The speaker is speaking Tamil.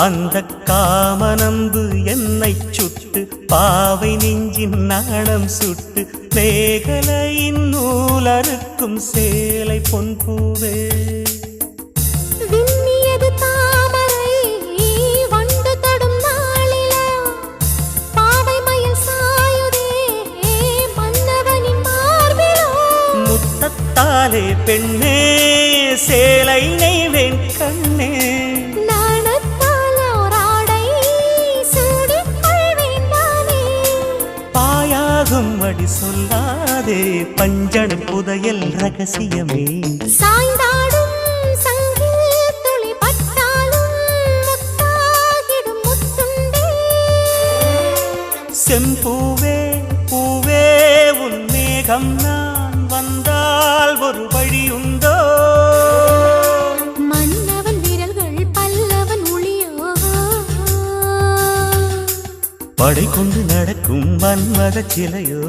அந்த காமனம்பு என்னை சுட்டு பாவை நெஞ்சின் நாணம் சுட்டு மேகலையின் நூலறுக்கும் சேலை பொன்பூவே விண்ணியது தாமரை வண்டு தடும் நாளிலா பாவை மயில் சாயுதே மன்னவனின் மார்பிலோ முத்தத்தாலே பெண்ணே சேலை நெய்வேன் கண்ணே அடி சொல்லாதே பஞ்சனை புதையல் ரகசியமே சாய்ந்தாடும் சங்கில் துளி பட்டாலும் முத்தாகிடும் முத்துண்டே செம்பூவே பூவே உன் மேகம் நான் வந்தால் ஒரு வழியுண்டோ மன்னவன் விரல்கள் பல்லவன் ஒளியோ படை கொண்டு நடக்கும் மன்மத சிலையோ